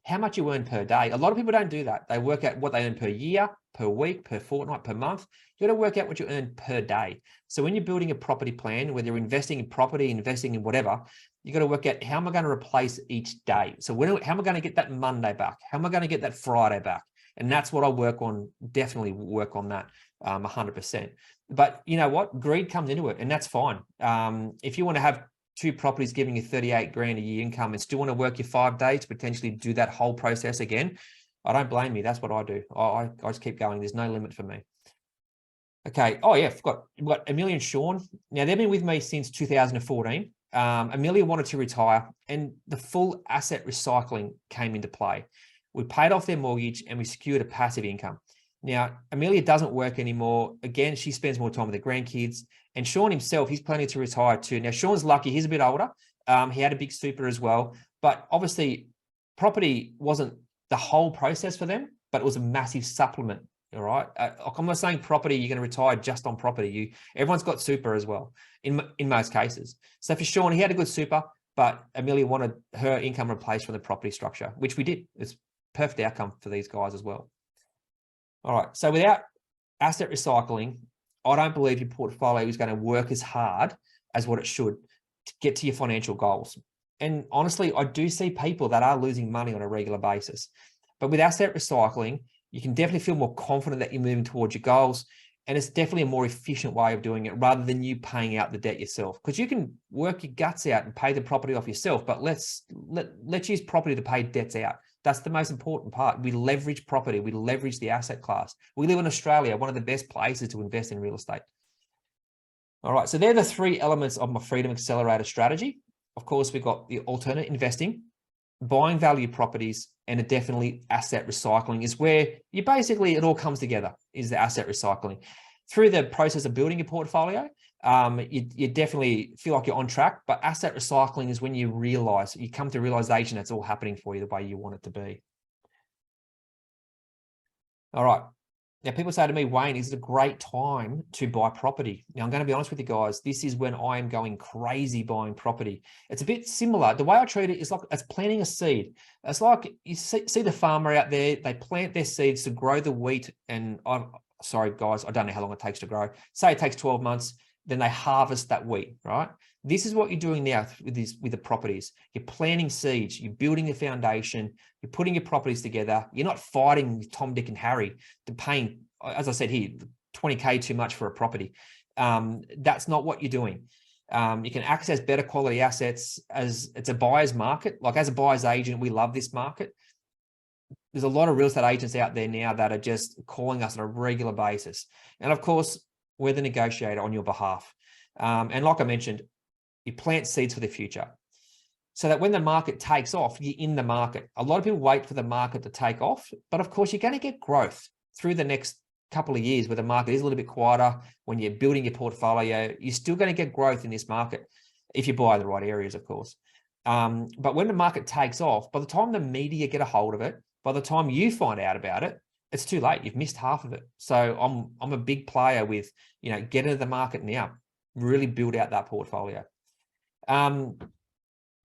Speaker 1: how much you earn per day. A lot of people don't do that. They work out what they earn per year, per week, per fortnight, per month. You got to work out what you earn per day. So when you're building a property plan, whether you're investing in property, investing in whatever, you got to work out how am I going to replace each day? So how am I going to get that Monday back? How am I going to get that Friday back? And that's what I work on. Definitely work on that 100%. But you know what? Greed comes into it, and that's fine. If you want to have 2 properties giving you 38 grand a year income and still want to work your 5 days to potentially do that whole process again, I don't blame you. That's what I do. I just keep going. There's no limit for me. Okay. Oh yeah, we've got Amelia and Sean. Now they've been with me since 2014. Amelia wanted to retire and the full asset recycling came into play. We paid off their mortgage and we secured a passive income. Now, Amelia doesn't work anymore. Again, she spends more time with the grandkids. And Sean himself, he's planning to retire too. Now, Sean's lucky. He's a bit older. He had a big super as well. But obviously, property wasn't the whole process for them, but it was a massive supplement. All right. I'm not saying property, you're going to retire just on property. Everyone's got super as well in most cases. So for Sean, he had a good super, but Amelia wanted her income replaced from the property structure, which we did. It's perfect outcome for these guys as well. All right. So without asset recycling, I don't believe your portfolio is going to work as hard as what it should to get to your financial goals. And honestly, I do see people that are losing money on a regular basis. But with asset recycling, you can definitely feel more confident that you're moving towards your goals. And it's definitely a more efficient way of doing it rather than you paying out the debt yourself. Because you can work your guts out and pay the property off yourself, but let's use property to pay debts out. That's the most important part. We leverage property. We leverage the asset class. We live in Australia, one of the best places to invest in real estate. All right, so they're the 3 elements of my Freedom Accelerator strategy. Of course, we've got the alternate investing, buying value properties, and definitely asset recycling is where you basically, it all comes together, is the asset recycling. Through the process of building your portfolio, you definitely feel like you're on track, but asset recycling is when you come to realization that's all happening for you the way you want it to be. All right. Now, people say to me, Wayne, is it a great time to buy property? Now, I'm going to be honest with you guys. This is when I am going crazy buying property. It's a bit similar. The way I treat it is like it's planting a seed. It's like you see the farmer out there, they plant their seeds to grow the wheat. And sorry, guys, I don't know how long it takes to grow. Say it takes 12 months. Then they harvest that wheat, right? This is what you're doing now with the properties. You're planting seeds, you're building the foundation, you're putting your properties together. You're not fighting with Tom, Dick, and Harry to paying, as I said here, 20K too much for a property. That's not what you're doing. You can access better quality assets as it's a buyer's market. Like as a buyer's agent, we love this market. there's a lot of real estate agents out there now that are just calling us on a regular basis. And of course, we're the negotiator on your behalf. And like I mentioned, you plant seeds for the future so that when the market takes off, you're in the market. A lot of people wait for the market to take off, but of course, you're going to get growth through the next couple of years where the market is a little bit quieter. When you're building your portfolio, you're still going to get growth in this market if you buy the right areas, of course. But when the market takes off, by the time the media get a hold of it, by the time you find out about it, it's too late. You've missed half of it. So I'm a big player with, get into the market now, really build out that portfolio.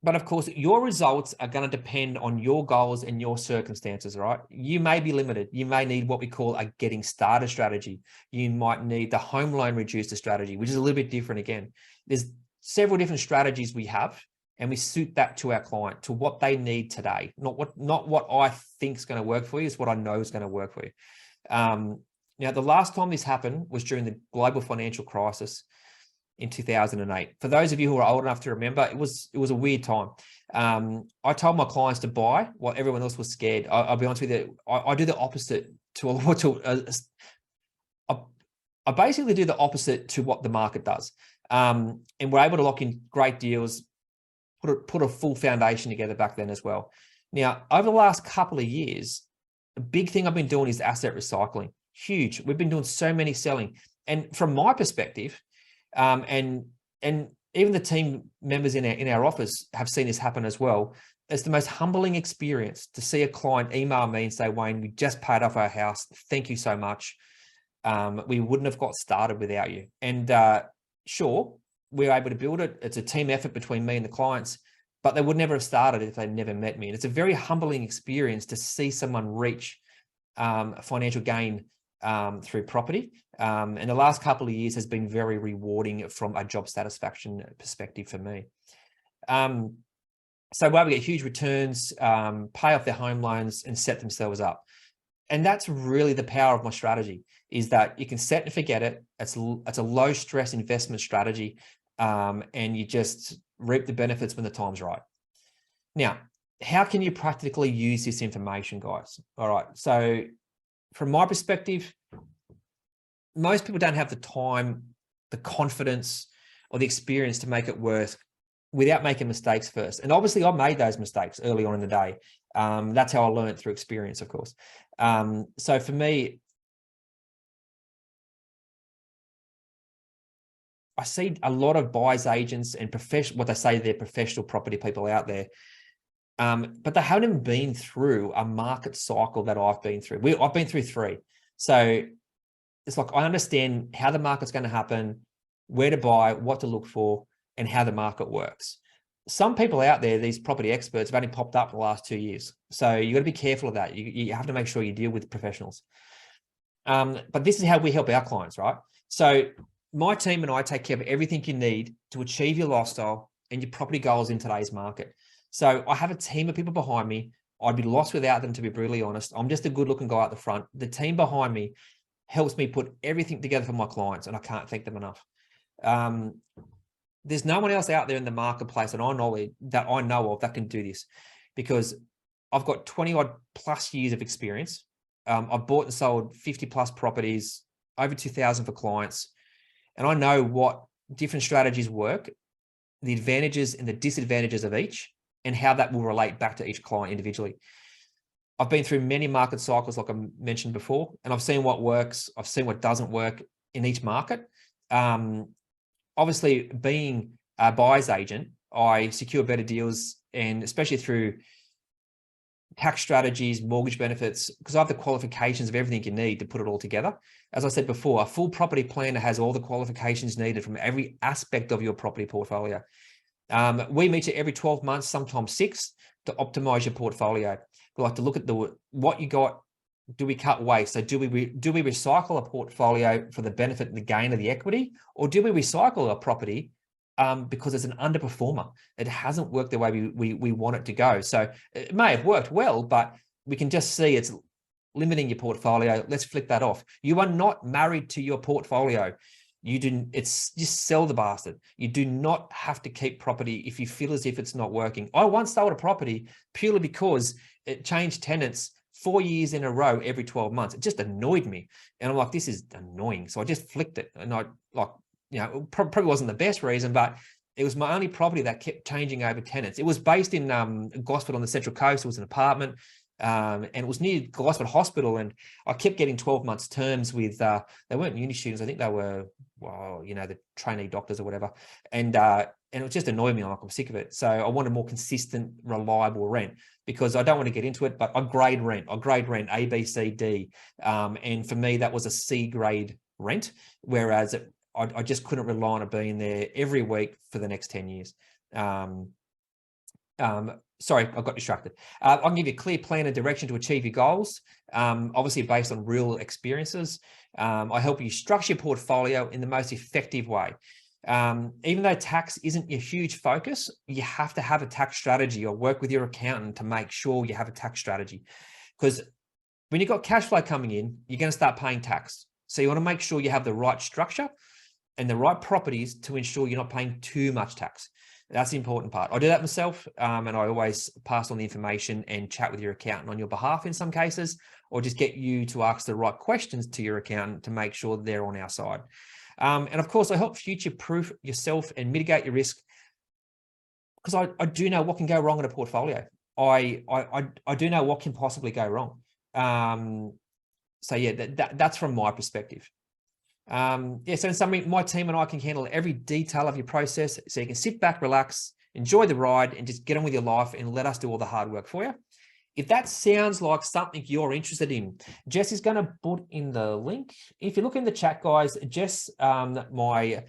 Speaker 1: But of course, your results are going to depend on your goals and your circumstances, right? You may be limited. You may need what we call a getting started strategy. You might need the home loan reducer strategy, which is a little bit different again. There's several different strategies we have, and we suit that to our client, to what they need today. Not what I think is going to work for you, it's what I know is going to work for you. Now, the last time this happened was during the global financial crisis in 2008. For those of you who are old enough to remember, it was a weird time. I told my clients to buy while everyone else was scared. I'll be honest with you, I do the opposite I basically do the opposite to what the market does. And we're able to lock in great deals, put a full foundation together back then as well. Now, over the last couple of years, the big thing I've been doing is asset recycling. Huge. We've been doing so many selling. And from my perspective, and even the team members in our office have seen this happen as well. It's the most humbling experience to see a client email me and say, Wayne, we just paid off our house. Thank you so much. We wouldn't have got started without you. And sure, we're able to build it. It's a team effort between me and the clients, but they would never have started if they never met me. And it's a very humbling experience to see someone reach financial gain through property. And the last couple of years has been very rewarding from a job satisfaction perspective for me. So where we get huge returns, pay off their home loans and set themselves up. And that's really the power of my strategy, is that you can set and forget it. It's a low stress investment strategy. And you just reap the benefits when the time's right. Now, how can you practically use this information, guys? All right. So from my perspective, most people don't have the time, the confidence, or the experience to make it work without making mistakes first. And obviously, I made those mistakes early on in the day. That's how I learned, through experience, of course. So for me, I see a lot of buyers agents and what they say they're professional property people out there, but they haven't been through a market cycle that I've been through. I've been through 3. So it's like I understand how the market's going to happen, where to buy, what to look for, and how the market works. Some people out there, these property experts, have only popped up in the last 2 years. So you got to be careful of that. You have to make sure you deal with professionals. But this is how we help our clients, right? So my team and I take care of everything you need to achieve your lifestyle and your property goals in today's market. So I have a team of people behind me. I'd be lost without them, to be brutally honest. I'm just a good looking guy at the front. The team behind me helps me put everything together for my clients, and I can't thank them enough. There's no one else out there in the marketplace that I know of that can do this, because I've got 20 odd plus years of experience. I've bought and sold 50 plus properties, over 2,000 for clients. And I know what different strategies work, the advantages and the disadvantages of each, and how that will relate back to each client individually. I've been through many market cycles, like I mentioned before, and I've seen what works. I've seen what doesn't work in each market. Obviously, being a buyer's agent, I secure better deals, and especially through tax strategies, mortgage benefits, because I have the qualifications of everything you need to put it all together. As I said before, a full property planner has all the qualifications needed from every aspect of your property portfolio. We meet you every 12 months, sometimes 6, to optimize your portfolio. We like to look at what you got. Do we cut waste? So do we recycle a portfolio for the benefit and the gain of the equity, or do we recycle a property because it's an underperformer? It hasn't worked the way we want it to go. So it may have worked well, but we can just see it's limiting your portfolio. Let's flip that off. You are not married to your portfolio. It's just sell the bastard. You do not have to keep property if you feel as if it's not working. I once sold a property purely because it changed tenants 4 years in a row every 12 months. It just annoyed me. And I'm like, this is annoying. So I just flicked it. And I like, you know, it probably wasn't the best reason, but it was my only property that kept changing over tenants. It was based in Gosford on the Central Coast. It was an apartment. And it was near Gosford Hospital, and I kept getting 12 months terms with, they weren't uni students. I think they were, well, you know, the trainee doctors or whatever. And it just annoyed me. I'm like, I'm sick of it. So I wanted more consistent, reliable rent, because I don't want to get into it, but I grade rent A, B, C, D. And for me, that was a C grade rent, whereas I just couldn't rely on it being there every week for the next 10 years. Sorry, I got distracted. I can give you a clear plan and direction to achieve your goals, obviously based on real experiences. I help you structure your portfolio in the most effective way. Even though tax isn't your huge focus, you have to have a tax strategy, or work with your accountant to make sure you have a tax strategy. Because when you've got cash flow coming in, you're going to start paying tax. So you want to make sure you have the right structure and the right properties to ensure you're not paying too much tax. That's the important part. I do that myself, and I always pass on the information and chat with your accountant on your behalf in some cases, or just get you to ask the right questions to your accountant to make sure they're on our side. And of course, I help future-proof yourself and mitigate your risk, because I do know what can go wrong in a portfolio. I do know what can possibly go wrong. So yeah, that's from my perspective. Yeah, so in summary, my team and I can handle every detail of your process, so you can sit back, relax, enjoy the ride, and just get on with your life and let us do all the hard work for you. If that sounds like something you're interested in, Jess is going to put in the link. If you look in the chat, guys, Jess, my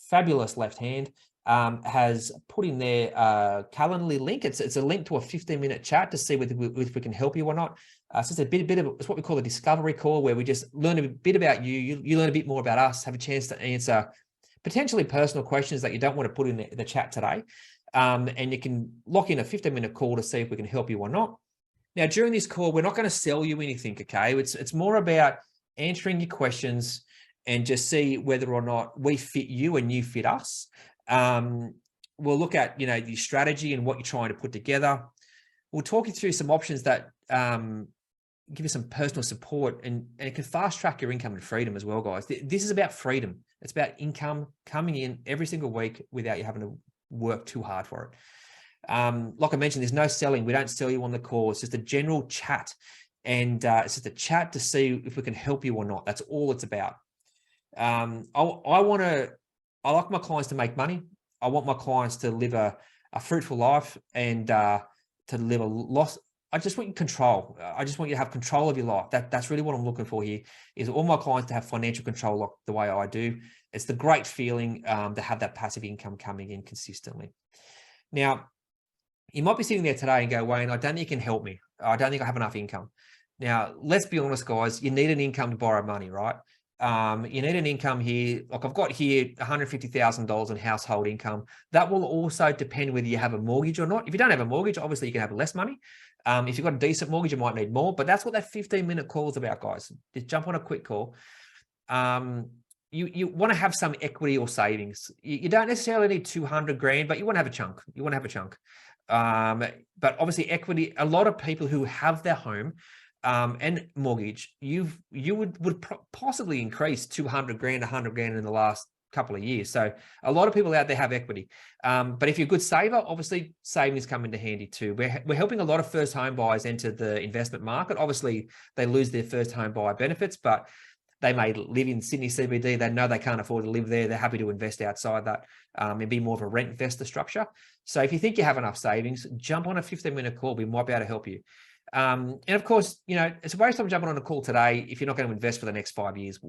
Speaker 1: fabulous left hand, has put in there a Calendly link. It's a link to a 15-minute chat to see whether we can help you or not. It's just a bit of, it's what we call a discovery call, where we just learn a bit about you. You learn a bit more about us, have a chance to answer potentially personal questions that you don't want to put in the chat today. And you can lock in a 15-minute call to see if we can help you or not. Now, during this call, we're not going to sell you anything, okay? It's more about answering your questions and just see whether or not we fit you and you fit us. We'll look at, you know, the strategy and what you're trying to put together. We'll talk you through some options that give you some personal support, and it can fast track your income and freedom as well, guys. This is about freedom. It's about income coming in every single week without you having to work too hard for it. Like I mentioned, there's no selling. We don't sell you on the call. It's just a general chat, and it's just a chat to see if we can help you or not. That's all it's about. I like my clients to make money. I want my clients to live a fruitful life and to live a loss. I just want you control. I just want you to have control of your life. That's really what I'm looking for here, is all my clients to have financial control like the way I do. It's the great feeling to have that passive income coming in consistently. Now, you might be sitting there today and go, Wayne, I don't think you can help me. I don't think I have enough income. Now, let's be honest, guys, you need an income to borrow money, right? You need an income here. Like I've got here $150,000 in household income. That will also depend whether you have a mortgage or not. If you don't have a mortgage, obviously you can have less money. If you've got a decent mortgage, you might need more, but that's what that 15-minute call is about, guys. Just jump on a quick call. You want to have some equity or savings. You don't necessarily need 200 grand, but you want to have a chunk. You want to have a chunk. But obviously equity, a lot of people who have their home and mortgage, you would possibly increase 200 grand, 100 grand in the last couple of years. So a lot of people out there have equity. But if you're a good saver, obviously savings come into handy too. We're helping a lot of first home buyers enter the investment market. Obviously they lose their first home buyer benefits, but they may live in Sydney CBD. They know they can't afford to live there. They're happy to invest outside that and be more of a rent investor structure. So if you think you have enough savings, jump on a 15-minute call. We might be able to help you. And of course, you know, it's a waste of time jumping on a call today if you're not going to invest for the next 5 years.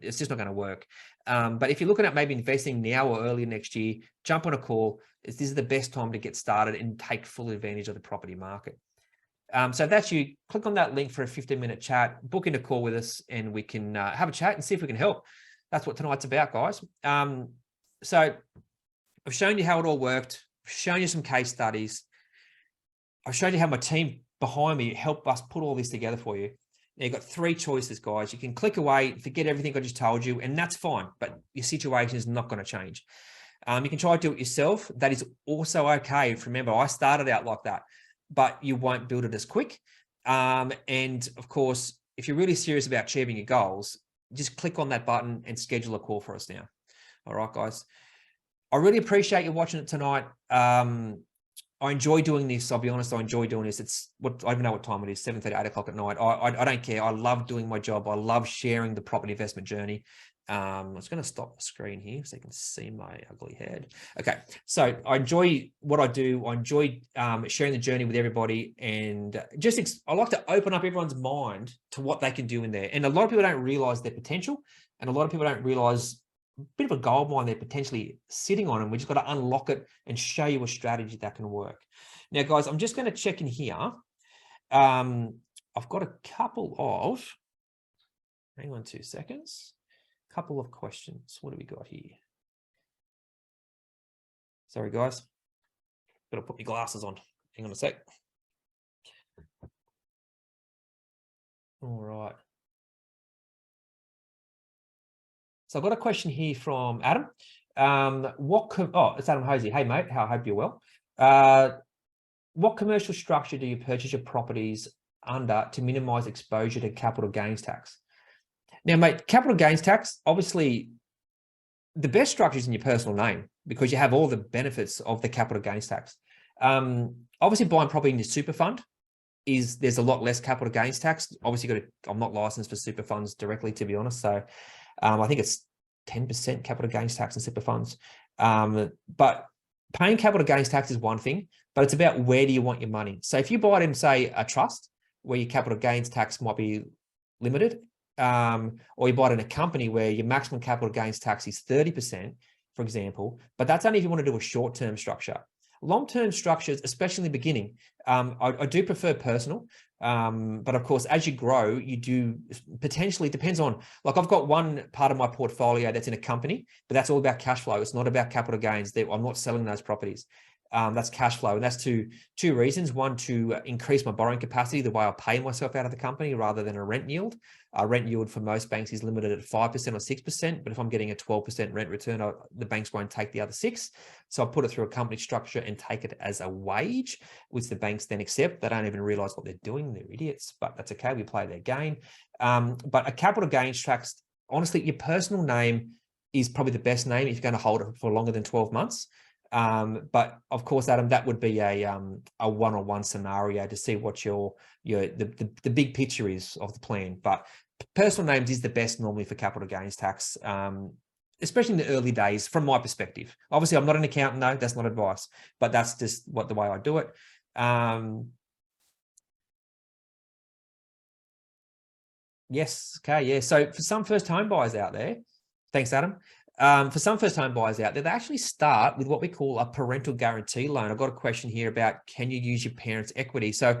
Speaker 1: It's just not going to work. But if you're looking at maybe investing now or early next year, jump on a call. This is the best time to get started and take full advantage of the property market. So if that's you, click on that link for a 15-minute chat, book in a call with us, and we can have a chat and see if we can help. That's what tonight's about, guys. So I've shown you how it all worked. I've shown you some case studies. I've shown you how my team behind me helped us put all this together for you. Now, you've got 3 choices, guys. You can click away, forget everything I just told you, and that's fine, but your situation is not going to change. You can try to do it yourself. That is also okay. Remember, I started out like that, but you won't build it as quick. And of course, if you're really serious about achieving your goals, just click on that button and schedule a call for us now. All right, guys. I really appreciate you watching it tonight. I enjoy doing this. I'll be honest. I enjoy doing this. It's what I don't know what time it is, 7:30, 8 o'clock at night. I don't care. I love doing my job. I love sharing the property investment journey. I'm just going to stop the screen here so you can see my ugly head. Okay. So I enjoy what I do. I enjoy sharing the journey with everybody, and I like to open up everyone's mind to what they can do in there. And a lot of people don't realize their potential, and a lot of people don't realize a bit of a gold mine they're potentially sitting on, and we just got to unlock it and show you a strategy that can work. Now, guys, I'm just going to check in here. I've got a couple of, hang on 2 seconds, couple of questions. What do we got here? Sorry, guys, got to put my glasses on. Hang on a sec. All right. So I've got a question here from Adam. It's Adam Hosey. Hey, mate, I hope you're well. What commercial structure do you purchase your properties under to minimize exposure to capital gains tax? Now, mate, capital gains tax, obviously, the best structure is in your personal name because you have all the benefits of the capital gains tax. Obviously, buying property in your super fund, there's a lot less capital gains tax. Obviously, I'm not licensed for super funds directly, to be honest. So I think it's 10% capital gains tax in super funds. But paying capital gains tax is one thing, but it's about where do you want your money. So if you buy it in, say, a trust where your capital gains tax might be limited, or you buy it in a company where your maximum capital gains tax is 30%, for example, but that's only if you want to do a short-term structure. Long-term structures, especially in the beginning, I do prefer personal, but of course, as you grow, you do potentially, depends on, like I've got one part of my portfolio that's in a company, but that's all about cash flow. It's not about capital gains. I'm not selling those properties. That's cash flow. And that's two reasons. One, to increase my borrowing capacity, the way I pay myself out of the company rather than a rent yield. Rent yield for most banks is limited at 5% or 6%. But if I'm getting a 12% rent return, the banks won't take the other 6%. So I put it through a company structure and take it as a wage, which the banks then accept. They don't even realize what they're doing. They're idiots, but that's okay. We play their game. But a capital gains tax, honestly, your personal name is probably the best name if you're going to hold it for longer than 12 months. But of course, Adam, that would be a one-on-one scenario to see what the big picture is of the plan. But personal names is the best normally for capital gains tax, especially in the early days, from my perspective. Obviously, I'm not an accountant, though. That's not advice, but that's just the way I do it. Yes. Okay. Yeah. So for some first home buyers out there, thanks, Adam. For some first home buyers out there, they actually start with what we call a parental guarantee loan. I've got a question here about, can you use your parents' equity? So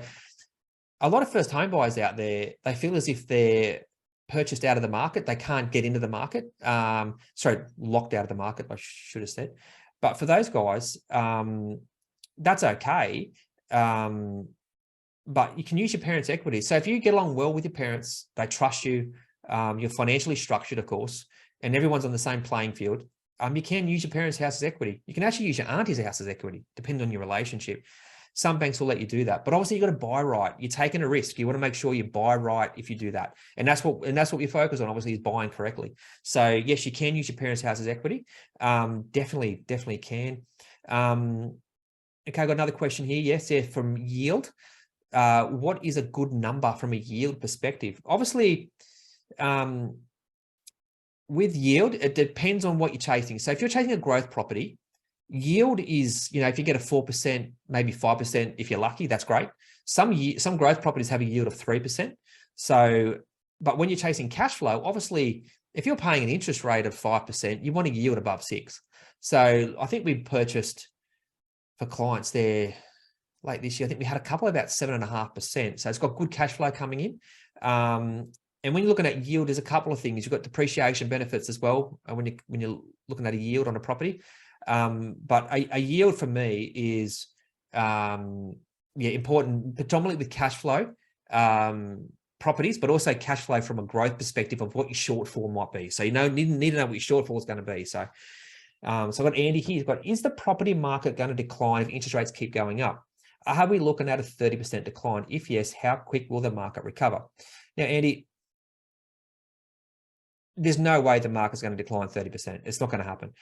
Speaker 1: a lot of first home buyers out there, they feel as if they're purchased out of the market. They can't get into the market. Locked out of the market, I should have said. But for those guys, that's okay. But you can use your parents' equity. So if you get along well with your parents, they trust you, you're financially structured, of course, and everyone's on the same playing field, you can use your parents' house as equity. You can actually use your auntie's house as equity, depending on your relationship. Some banks will let you do that, but obviously you've got to buy right. You're taking a risk. You want to make sure you buy right if you do that. And that's what we focus on, obviously, is buying correctly. So yes, you can use your parents' house as equity. Definitely can. Okay, I've got another question here. Yes, from Yield. What is a good number from a yield perspective? Obviously, with yield, it depends on what you're chasing. So if you're chasing a growth property, yield is, if you get a 4%, maybe 5%, if you're lucky, that's great. Some growth properties have a yield of 3%. So, but when you're chasing cash flow, obviously, if you're paying an interest rate of 5%, you want a yield above 6%. So I think we purchased for clients there late this year. I think we had a couple about 7.5%. So it's got good cash flow coming in. And when you're looking at yield, there's a couple of things. You've got depreciation benefits as well when you're looking at a yield on a property. But a yield for me is important, predominantly with cash flow properties, but also cash flow from a growth perspective of what your shortfall might be. So need to know what your shortfall is going to be. So I've got Andy here. He's got, is the property market going to decline if interest rates keep going up? Are we looking at a 30% decline? If yes, how quick will the market recover? Now, Andy, there's no way the market's going to decline 30%. It's not going to happen.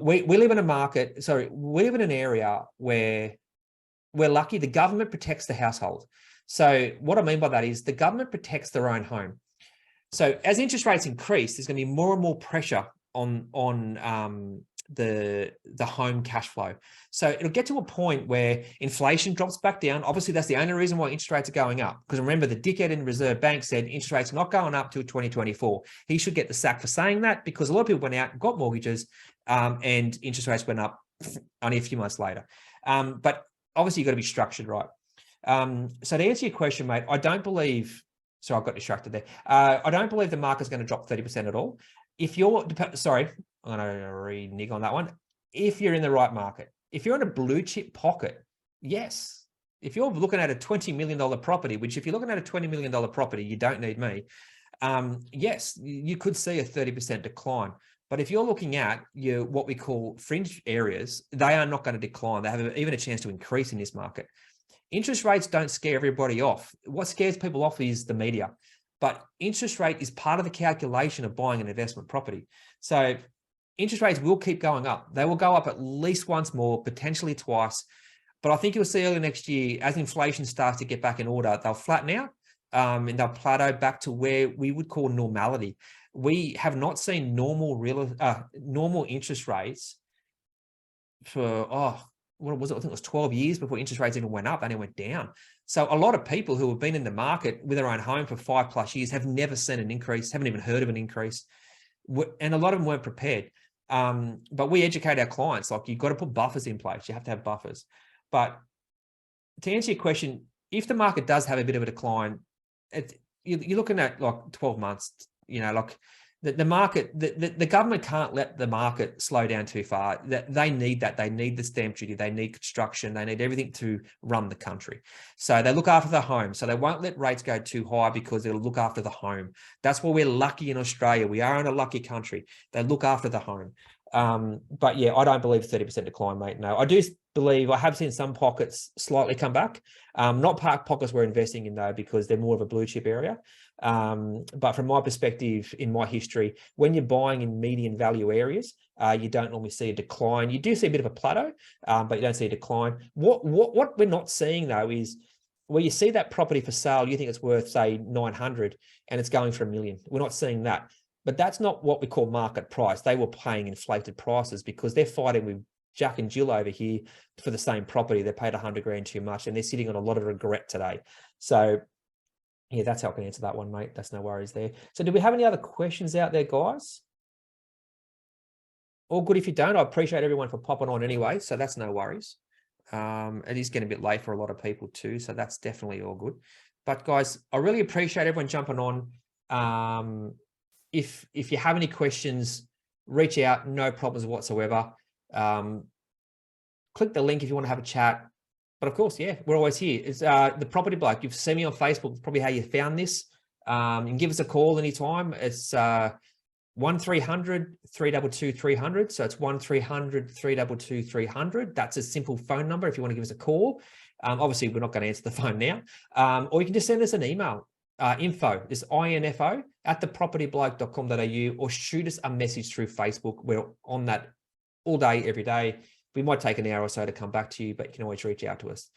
Speaker 1: We live in a market, we live in an area where we're lucky. The government protects the household. So what I mean by that is the government protects their own home. So as interest rates increase, there's going to be more and more pressure on the home cash flow. So it'll get to a point where inflation drops back down. Obviously, that's the only reason why interest rates are going up. Because remember, the dickhead in the Reserve Bank said interest rates are not going up till 2024. He should get the sack for saying that, because a lot of people went out and got mortgages and interest rates went up only a few months later. But obviously, you've got to be structured right. So to answer your question, mate, I don't believe... So I got distracted there. I don't believe the market's going to drop 30% at all. If you're... Sorry, I'm going to renege on that one. If you're in the right market, if you're in a blue chip pocket, yes. If you're looking at a $20 million property, which if you're looking at a $20 million property, you don't need me. Yes, you could see a 30% decline. But if you're looking at your what we call fringe areas, they are not going to decline. They have even a chance to increase in this market. Interest rates don't scare everybody off. What scares people off is the media. But interest rate is part of the calculation of buying an investment property. So interest rates will keep going up. They will go up at least once more, potentially twice. But I think you'll see early next year, as inflation starts to get back in order, they'll flatten out and they'll plateau back to where we would call normality. We have not seen normal interest rates for, what was it? I think it was 12 years before interest rates even went up and it went down. So a lot of people who have been in the market with their own home for 5+ years have never seen an increase, haven't even heard of an increase. And a lot of them weren't prepared. But we educate our clients, like you've got to put buffers in place. You have to have buffers. But to answer your question, if the market does have a bit of a decline, you're looking at like 12 months, like the market, the government can't let the market slow down too far. They need that. They need the stamp duty. They need construction. They need everything to run the country. So they look after the home. So they won't let rates go too high because they'll look after the home. That's why we're lucky in Australia. We are in a lucky country. They look after the home. But yeah, I don't believe 30% decline, mate. No, I do believe I have seen some pockets slightly come back. Not pockets we're investing in though, because they're more of a blue chip area. But from my perspective, in my history, when you're buying in median value areas, you don't normally see a decline. You do see a bit of a plateau, but you don't see a decline. What we're not seeing though is where you see that property for sale, you think it's worth say 900 and it's going for $1 million. We're not seeing that. But that's not what we call market price. They were paying inflated prices because they're fighting with Jack and Jill over here for the same property. They paid 100 grand too much and they're sitting on a lot of regret today. So yeah, that's how I can answer that one, mate. That's no worries there. So do we have any other questions out there, guys? All good if you don't. I appreciate everyone for popping on anyway. So that's no worries. It is getting a bit late for a lot of people too. So that's definitely all good. But guys, I really appreciate everyone jumping on. If you have any questions, reach out, no problems whatsoever. Click the link if you want to have a chat. But of course, yeah, we're always here. It's the Property Bloke. You've seen me on Facebook, probably how you found this. You can give us a call anytime. It's 1300 322 300. So it's 1300 322 300. That's a simple phone number if you want to give us a call. Obviously, we're not going to answer the phone now. Or you can just send us an email. Info, this info @thepropertybloke.com.au, or shoot us a message through Facebook. We're on that all day, every day. We might take an hour or so to come back to you, but you can always reach out to us.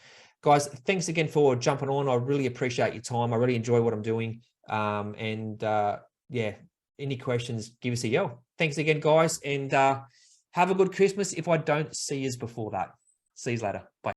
Speaker 1: Guys, thanks again for jumping on. I really appreciate your time. I really enjoy what I'm doing. Yeah, any questions, give us a yell. Thanks again, guys, and have a good Christmas if I don't see you before that. See you later. Bye.